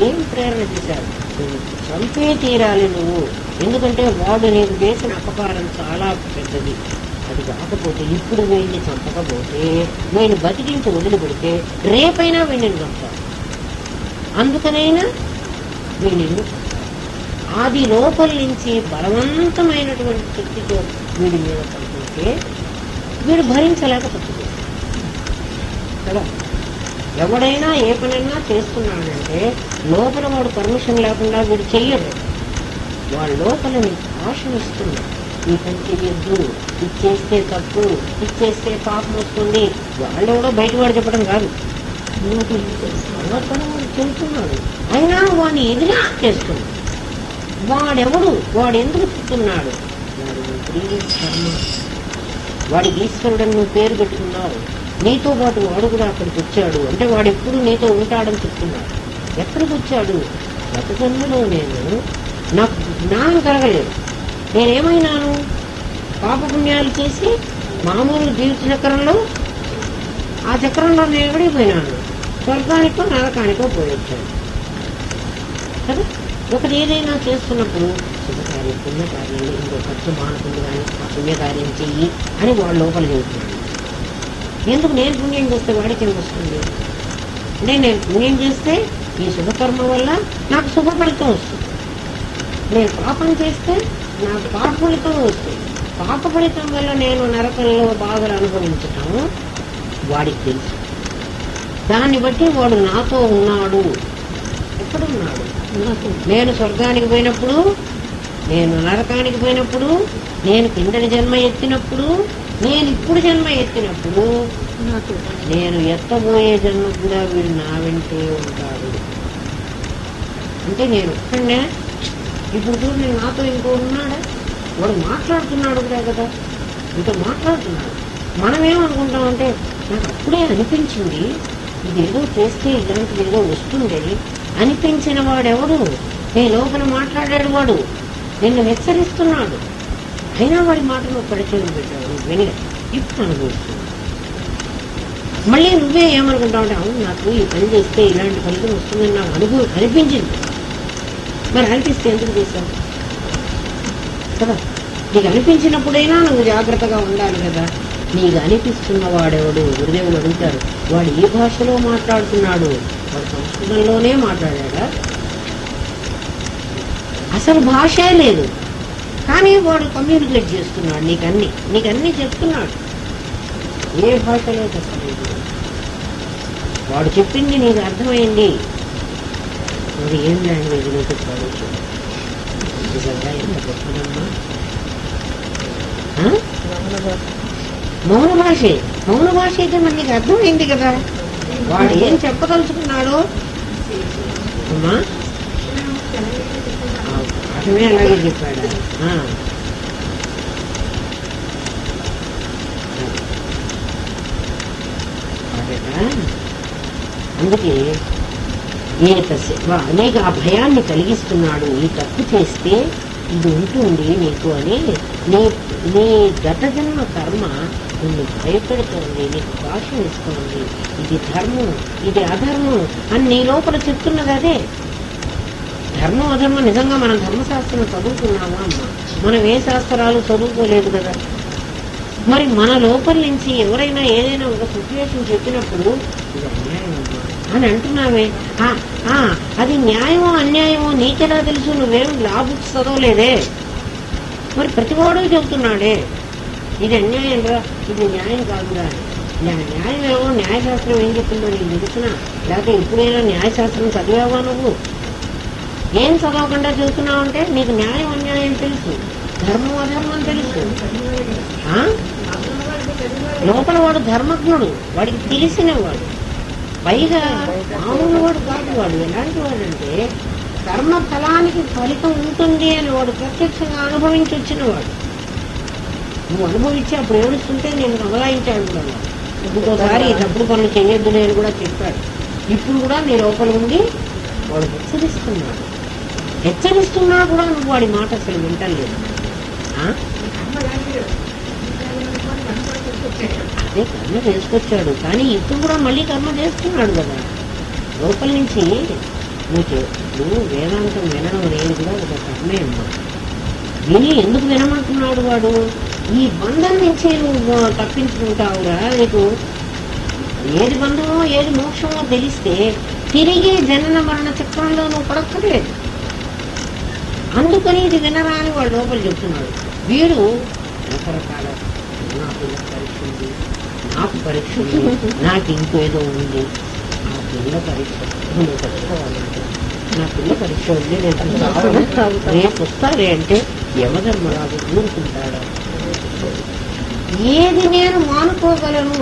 ఏం ప్రేరణ చేశారు? చంపే తీరాలి నువ్వు, ఎందుకంటే వాడు నీకు చేసిన అపకారం చాలా పెద్దది. అది కాకపోతే ఇప్పుడు వీడిని చంపకపోతే, వీడిని బతికించి వదిలిపెడితే రేపైనా వీడిని చంపాలి. అందుకనైనా వీడిని ఆది లోపల నుంచి బలవంతమైనటువంటి శక్తితో వీడి మీద పడుతుంటే వీడు భరించలేకపోతుంది కదా. ఎవడైనా ఏ పనైనా చేస్తున్నాడంటే లోపల వాడు పర్మిషన్ లేకుండా వీడు చెయ్యడు. వాడు లోపల నీకు ఆశను ఇస్తున్నాడు. ఈ పని చెయ్యొద్దు, ఇది చేస్తే తప్పు, ఇది చేస్తే పాపం వస్తుంది. వాళ్ళెవడో బయట వాడు చెప్పడం కాదు, వాడు చెబుతున్నాడు. అయినా వాడిని ఎదిరి చేస్తున్నాడు. వాడెవడు, వాడు ఎందుకు చెప్తున్నాడు? వాడు కర్మ. వాడికి ఈశ్వరుడని నువ్వు పేరు పెట్టుకున్నావు, నీతో పాటు వాడు కూడా అక్కడికి వచ్చాడు అంటే వాడు ఎప్పుడు నీతో ఉంటాడని చెప్తున్నాడు. ఎక్కడికి వచ్చాడు? గత జన్మలో నాకు జ్ఞానం కలగలేదు, నేనేమైనాను? పాపపుణ్యాలు చేసి మామూలు జీవిత చక్రంలో, ఆ చక్రంలో నేను ఎక్కడికి పోయినాను? స్వర్గానికో నరకానికో పోయొచ్చాను కదా. ఒకటి ఏదైనా చేస్తున్నప్పుడు శుభకార్యం పుణ్యకార్యాలు ఇంకో ఖర్చు మానకుండా కానీ ఆ పుణ్యకార్యం చెయ్యి అని వాడు లోపల చెబుతున్నాడు. ఎందుకు నేను పుణ్యం చేస్తే వాడికి ఏం వస్తుంది అంటే నేను పుణ్యం చేస్తే ఈ శుభకర్మ వల్ల నాకు శుభ ఫలితం వస్తుంది, నేను పాపం చేస్తే నాకు పాప ఫలితం వస్తుంది. పాప ఫలితం వల్ల నేను నరకంలో బాధలు అనుభవించటము వాడికి తెలుసు. దాన్ని బట్టి వాడు నాతో ఉన్నాడు. ఎక్కడున్నాడు? నేను స్వర్గానికి పోయినప్పుడు, నేను నరకానికి పోయినప్పుడు, నేను కిందని జన్మ ఎత్తినప్పుడు, నేను ఇప్పుడు జన్మ ఎత్తినప్పుడు, నేను ఎత్తబోయే జన్మ కూడా వీడు నా వెంటే ఉంటాడు. అంటే నేను ఒక్కడే ఇప్పుడు చూడు, నేను నాతో ఇంకో ఉన్నాడా? వాడు మాట్లాడుతున్నాడు కూడా కదా, ఇంకో మాట్లాడుతున్నాడు. మనమేమనుకుంటామంటే నాకు అప్పుడే అనిపించింది ఇది ఏదో చేస్తే ఇలాంటిది ఏదో వస్తుందని అనిపించిన వాడెవడు? నీ లోపల మాట్లాడాడు వాడు, నిన్ను హెచ్చరిస్తున్నాడు. అయినా వాడి మాటలు పడిచేది పెట్టాడు, విని ఇప్పుడు అనుభవిస్తున్నాడు. మళ్ళీ నువ్వే ఏమనుకుంటావు అంటే అవును నాకు ఈ పని చేస్తే ఇలాంటి ఫలితం వస్తుందని నాకు అనిపించింది. మరి అనిపిస్తే ఎందుకు చేశావు కదా? నీకు అనిపించినప్పుడైనా నువ్వు జాగ్రత్తగా ఉండాలి కదా. నీకు అనిపిస్తున్న వాడెవడు? గురుదేవులు అడుగుతారు, వాడు ఏ భాషలో మాట్లాడుతున్నాడు? వాడు సంస్కృతంలోనే మాట్లాడా? అసలు భాషే లేదు, కానీ వాడు కమ్యూనికేట్ చేస్తున్నాడు, నీకన్నీ చెప్తున్నాడు. ఏ భాషలో చెప్పలేదు, వాడు చెప్పింది నీకు అర్థమైంది. మరి ఏం లాంగ్వేజ్లో చెప్పాడు? నిజంగా ఎంత గొప్పదమ్మా! మౌన భాషే. మౌన భాష అయితే మరి నీకు అర్థమైంది కదా, వాడు ఏం చెప్పదలుచుకున్నాడో. అమ్మా పాఠమే అలాగే చెప్పాడా? అందుకే అనేక ఆ భయాన్ని కలిగిస్తున్నాడు. ఈ తప్పు చేస్తే ఇది ఉంటుంది నీకు అని నీ గత జన్మ కర్మ నిన్ను భయపెడుతోంది, నీకు భాషను ఇస్తోంది. ఇది ధర్మం, ఇది అధర్మం అని నీ లోపల చెప్తున్నది అదే. ధర్మం అధర్మం నిజంగా మనం ధర్మశాస్త్రం చదువుకున్నామా అమ్మా? మనం ఏ శాస్త్రాలు చదువుకోలేదు కదా. మరి మన లోపల నుంచి ఎవరైనా ఏదైనా ఒక సిచ్యువేషన్ చెప్పినప్పుడు ఇది అన్యాయం అమ్మా అని అంటున్నామే. అది న్యాయమో అన్యాయమో నీకెలా తెలుసు? నువ్వేం లా బుక్స్ చదవలేదే. మరి ప్రతివాడు చెబుతున్నాడే ఇది అన్యాయం రా, ఇది న్యాయం కాదురా. న్యాయం ఏమో న్యాయశాస్త్రం ఏం చెప్తుందో నీకు తెలుసునా? లేకపోతే ఎప్పుడైనా న్యాయశాస్త్రం చదివావా? నువ్వు ఏం చదవకుండా చెబుతున్నావు అంటే నీకు న్యాయం అన్యాయం తెలుసు, ధర్మం అధర్మం తెలుసు. లోపల వాడు ధర్మజ్ఞుడు, వాడికి తెలిసినవాడు. పైగా మామూలు వాడు కాదు. వాడు ఎలాంటి వాడంటే కర్మ ఫలానికి ఫలితం ఉంటుంది అని వాడు ప్రత్యక్షంగా అనుభవించి వచ్చినవాడు. నువ్వు అనుభవించి అప్పుడు ఏడుస్తుంటే నేను మొదలాయించాడు కూడా. ఇంకోసారి తప్పుడు పనులు చేయొద్దు నేను కూడా చెప్పాడు. ఇప్పుడు కూడా నీ లోపల ఉండి వాడు హెచ్చరిస్తున్నా కూడా నువ్వు వాడి మాట అసలు వింటలేదు. అదే కర్మ చేసుకొచ్చాడు, కానీ ఇప్పుడు కూడా మళ్ళీ కర్మ చేస్తున్నాడు కదా లోపల నుంచి. నువ్వు వేదాంతం వినడం అనేది కూడా ఒక కర్మే అమ్మా. విని ఎందుకు వినమంటున్నాడు వాడు? ఈ బంధం నుంచి నువ్వు తప్పించుకుంటావురా. నీకు ఏది బంధమో ఏది మోక్షమో తెలిస్తే తిరిగి జనన మరణ చక్రంలో నువ్వు పడక్కర్లేదు. అందుకని ఇది వినరా అని వాడు లోపల చెప్తున్నాడు. వీడు రకరకాల నాకు పరీక్ష ఉంది, నాకు పరీక్ష ఉంది, నాకు ఇంకేదో ఉంది, ఆ పిల్ల పరీక్ష నువ్వు తెచ్చుకోవాలంటే నా పిల్ల పరీక్ష ఉంది, రేపు వస్తారే అంటే యమధర్మరాజు ఊరుకుంటాడా? ఏది నేను మానుకోగలను?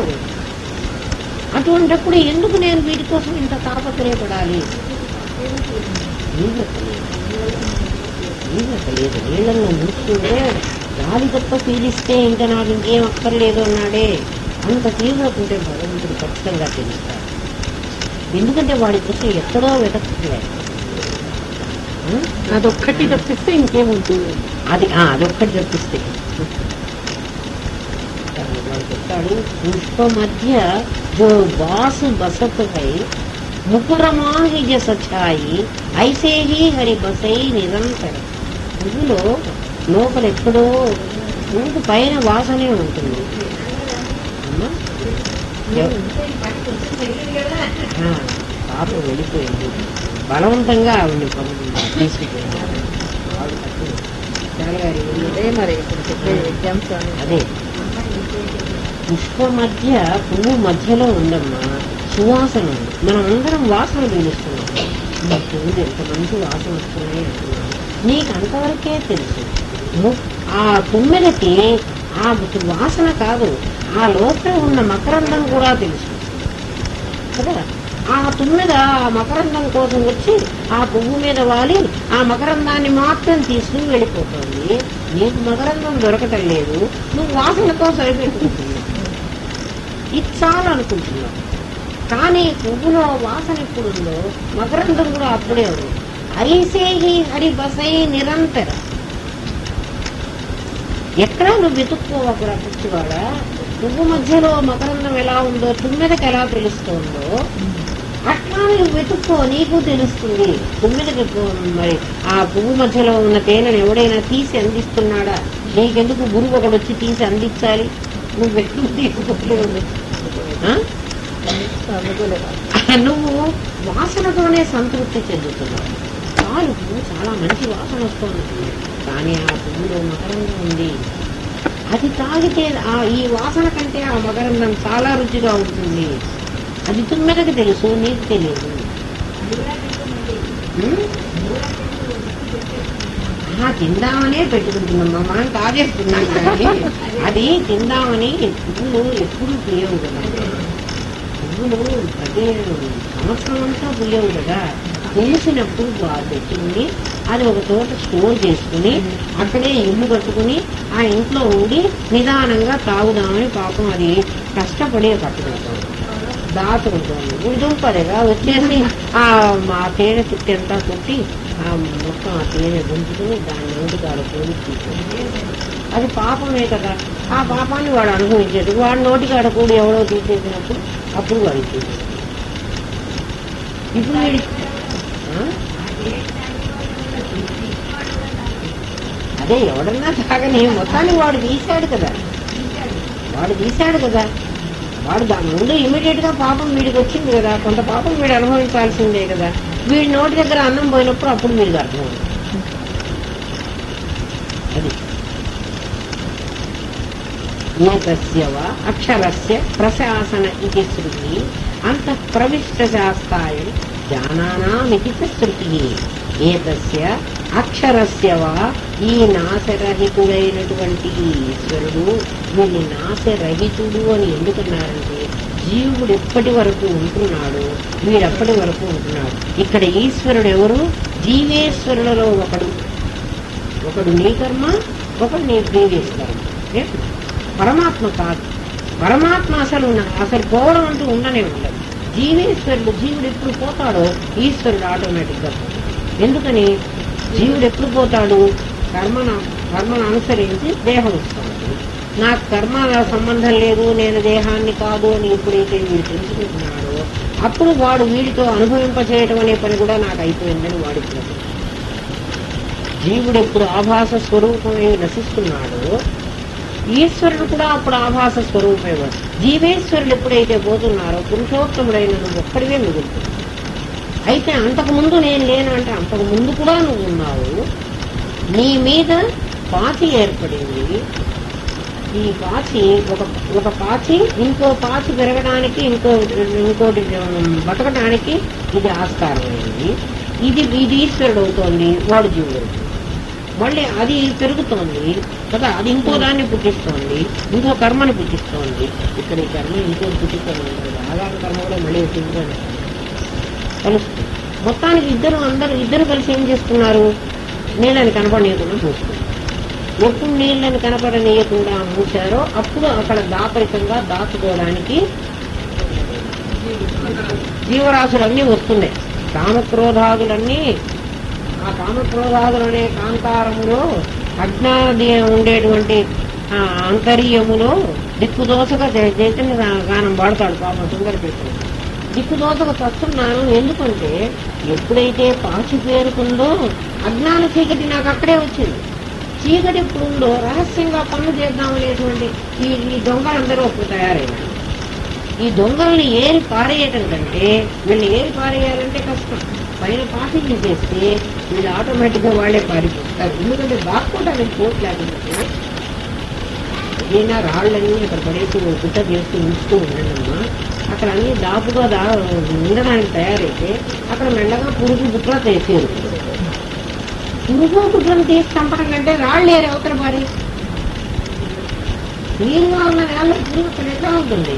అటువంటిప్పుడు ఎందుకు నేను వీటి కోసం ఇంత తాపత్రయపడాలి? లేదు నీళ్ళల్లో ముడుచుకుంటే గాలి తప్ప పీలిస్తే ఇంకా నాకు ఇంకేం అక్కర్లేదు అన్నాడే. అంత తీవ్రకుంటే భగవంతుడు ఖచ్చితంగా తెలుస్తాడు. ఎందుకంటే వాడి కోసం ఎక్కడో వెతకలేదు. అదొక్కటి తప్పిస్తే ఇంకేముంటుంది. అదొక్కటి తప్పిస్తే వాడు చెప్తాడు, పుష్ప మధ్య జో బాసు బసత్ హై ముకురమాహి జ సచ్చాయి ఐసేహి హరి బసై నిరంతర. పువ్వులో లోపల ఎక్కడో పువ్వుకు పైన వాసనే ఉంటుంది. అమ్మా పాప వెళ్ళిపోయింది, బలవంతంగా ఆవిడ్ని తీసుకుపోయింది. అదే మరి ఇప్పుడు చెప్పే ఎగ్జామ్స్ అదే పుష్ప మధ్య పువ్వు మధ్యలో ఉండమ్మా సువాసన ఉంది. మనం అందరం వాసన పీలుస్తున్నాం. ఈ పువ్వులు ఎంత మంచి వాసన వస్తున్నాయి అంటున్నాం. నీకు అంతవరకే తెలుసు. ఆ తుమ్మెదకి ఆ వాసన కాదు, ఆ లోపల ఉన్న మకరందం కూడా తెలుసు కదా. ఆ తుమ్మెద ఆ మకరందం కోసం వచ్చి ఆ పువ్వు మీద వాలి ఆ మకరందాన్ని మాత్రం తీసుకుని వెళ్ళిపోతుంది. నీకు మకరందం దొరకటం లేదు, నువ్వు వాసనతో సరిపెట్టుకుంటున్నావు. ఇది చాలు అనుకుంటున్నావు. కానీ పువ్వులో వాసన ఎప్పుడుందో మకరందం కూడా అప్పుడే ఉంది. ఐసేహి హరి బసై నిరంతర. ఎక్కడా నువ్వు వెతుక్కోవకురా పిచ్చివాడ. పువ్వు మధ్యలో మకరందం ఎలా ఉందో తుమ్మెదకి ఎలా తెలుస్తుందో అట్లా నువ్వు వెతుక్కో, నీకు తెలుస్తుంది. తుమ్మెదకి మరి ఆ పువ్వు మధ్యలో ఉన్న తేనెను ఎవడైనా తీసి అందిస్తున్నాడా? నీకెందుకు గురువు ఒకడు వచ్చి తీసి అందించాలి? నువ్వు ఎట్లు తీసుకోలేదు. నువ్వు వాసనతోనే సంతృప్తి చెందుతున్నావు. చాలు, పువ్వు చాలా మంచి వాసన వస్తుంది, కానీ ఆ పువ్వులో మకరందం ఉంది. అది తాగితే ఈ వాసన కంటే ఆ మకరందం చాలా రుచిగా ఉంటుంది. అది తుమ్మెదకి తెలుసు, నీకు తెలియదు. తిందామనే పెట్టుకుంటున్నాం, మనం తాగేస్తున్నాం. కానీ అది తిందామని పువ్వులు ఎప్పుడు పుయ్యవు కదా. పువ్వులు ప్రతి సంవత్సరం అంతా పుయ్యవు కదా. పూసినప్పుడు తెచ్చుకుని అది ఒక చోట స్టోర్ చేసుకుని అక్కడే ఇల్లు కట్టుకుని ఆ ఇంట్లో ఉండి నిదానంగా తాగుదామని పాపం అది కష్టపడి కట్టుకుంటాం, దాచుకుంటుంది. దుంపదేగా వచ్చేసి ఆ తేనె చుట్టూ అంతా కొట్టి మొత్తం ఆ తేనె దుంపుకుని దాన్ని నోటికాడ కోడి తీసుకుంటే అది పాపమే కదా. ఆ పాపాన్ని వాడు అనుభవించేది. వాడు నోటికాడ కూడి ఎవడో తీసేసినప్పుడు అప్పుడు వాడికి తీసేది. ఇప్పుడు వీడి అదే ఎవడన్నా తాగని మొత్తాన్ని వాడు తీశాడు కదా. వాడు దాని ముందు ఇమీడియట్ గా పాపం వీడికి వచ్చింది కదా. కొంత పాపం వీడు అనుభవించాల్సిందే కదా. వీడి నోటి దగ్గర అన్నం పోయినప్పుడు అప్పుడు వీడికి అర్థం. అది ఏతస్యవ అక్షరస్య ప్రశాసన ఇది శృతి అంతః ప్రవిష్ట శాస్త్రాయ జానానామితి శృతి. ఏతస్య అక్షరస్యవా ఈ నాశరహితుడైనటువంటి ఈశ్వరుడు. వీళ్ళు నాశరహితుడు అని ఎందుకన్నారంటే జీవుడు ఎప్పటి వరకు ఉంటున్నాడు, వీడప్పటి వరకు ఉంటున్నాడు. ఇక్కడ ఈశ్వరుడు ఎవరు? జీవేశ్వరులలో ఒకడు నీ కర్మ, ఒకడు నీ ప్రీవియస్ కర్మ. పరమాత్మ కాదు. పరమాత్మ అసలు పోవడం అంటూ ఉండనే ఉండదు. జీవేశ్వరుడు, జీవుడు ఎప్పుడు పోతాడో ఈశ్వరుడు ఆటోమేటిక్ గా. ఎందుకని జీవుడు ఎప్పుడు పోతాడు? కర్మను అనుసరించి దేహం వస్తుంది. నాకు కర్మ సంబంధం లేదు, నేను దేహాన్ని కాదు అని ఎప్పుడైతే వీడు తెలుసుకుంటున్నాడో అప్పుడు వాడు వీడితో అనుభవింపచేయటం అనే పని కూడా నాకు అయిపోయిందని వాడికి. జీవుడు ఎప్పుడు ఆభాస స్వరూపమే నశిస్తున్నాడో ఈశ్వరుడు కూడా అప్పుడు ఆభాస స్వరూపమే. జీవేశ్వరుడు ఎప్పుడైతే పోతున్నారో పురుషోత్తముడైన నువ్వు ఒక్కడివే మిగులుతుంది. అయితే అంతకుముందు నేను లేను అంటే అంతకుముందు కూడా నువ్వు ఉన్నావు. నీ మీద పాచి ఏర్పడింది. ఈ పాచి ఒక పాచి ఇంకో పాచి పెరగడానికి ఇంకోటి బతకడానికి ఇది ఆస్కారమైంది. ఇది ఈశ్వరుడు అవుతోంది, వాడు జీవుడు అవుతుంది. మళ్ళీ అది పెరుగుతోంది కదా, అది ఇంకో దాన్ని పుట్టిస్తోంది, ఇంకో కర్మని పుట్టిస్తోంది. ఇక్కడ ఈ కర్మ ఇంకోటి పుట్టిస్తోంది, ఆగామి కర్మ కూడా మళ్ళీ పుట్టించుకోండి కలుస్తుంది. మొత్తానికి ఇద్దరు కలిసి ఏం చేస్తున్నారు? నీళ్ళని కనపడనీయకుండా మూసుకున్నారు. ఎప్పుడు నీళ్ళని కనపడనీయకుండా మూసారో అప్పుడు అక్కడ దాపరికంగా దాచుకోవడానికి జీవరాశులన్నీ వస్తున్నాయి. కామక్రోధాదులన్నీ ఆ కామక్రోధాదులనే కాంతారములో అజ్ఞాన ఉండేటువంటి అంతర్యములో దిక్కుదోసగా చైతన్య గానం పాడతాడు పాపం సుందర పెట్టాడు. దిక్కుదోతకు వస్తున్నాను. ఎందుకంటే ఎప్పుడైతే పాచి పేరుకుందో అజ్ఞాన చీకటి నాకు అక్కడే వచ్చింది. చీకటి ఎప్పుడు ఉందో రహస్యంగా పనులు చేద్దామనేటువంటి ఈ దొంగలందరూ అప్పుడు తయారైనారు. ఈ దొంగల్ని ఏరి పారేయటం కంటే వీళ్ళని ఏరి పారేయాలంటే కష్టం. పైన పాటి చేసేస్తే వీళ్ళు ఆటోమేటిక్ గా వాళ్లే పారిపోతారు. ఎందుకంటే దాక్కోవడానికి పోటు లేకపోతే ఏదైనా రాళ్ళని అక్కడ పడేసి గుట్ట చేస్తూ ఉంచుతూ ఉండడమ్మా. అక్కడ అన్ని దాపుగా ఉండడానికి తయారైతే అక్కడ మెల్లగా పురుగు గుట్ల చేసేది. పురుగు గుట్లను తీసి చంపడం కంటే రాళ్ళు ఏరి అవతల పారి. నీరుగా ఉన్న నేలలో పురుగు అక్కడ ఎట్లా ఉంటుంది?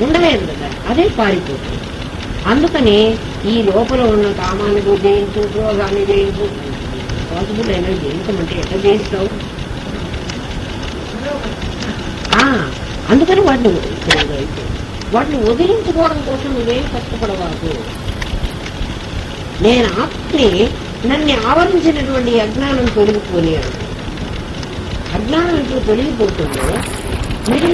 ఉండలేదు కదా, అదే పారిపోతుంది. అందుకని ఈ లోపల ఉన్న కామాన్ని జయించు, క్రోధాన్ని జయించు, పాసిబుల్ అయినా జయించమంటే ఎట్లా జయిస్తావు? అందుకని వాటిని వదిలించుకోవడం కోసం నువ్వేం కష్టపడవాకు. నేను ఆత్మని నన్ను ఆవరించినటువంటి అజ్ఞానం తొలగిపోలేను. అజ్ఞానం ఇప్పుడు తొలగిపోతుందో మీరు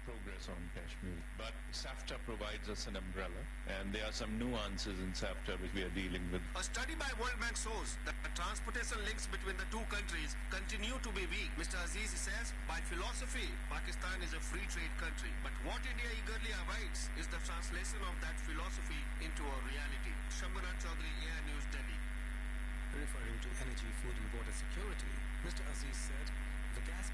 progress on Kashmir, but SAFTA provides us an umbrella, and there are some nuances in SAFTA which we are dealing with. A study by World Bank shows that the transportation links between the two countries continue to be weak. Mr. Aziz says, by philosophy, Pakistan is a free trade country, but what India eagerly awaits is the translation of that philosophy into a reality. Shambharan Chaudhary, AIR News, Delhi. Referring to energy, food and water security, Mr. Aziz said, the gas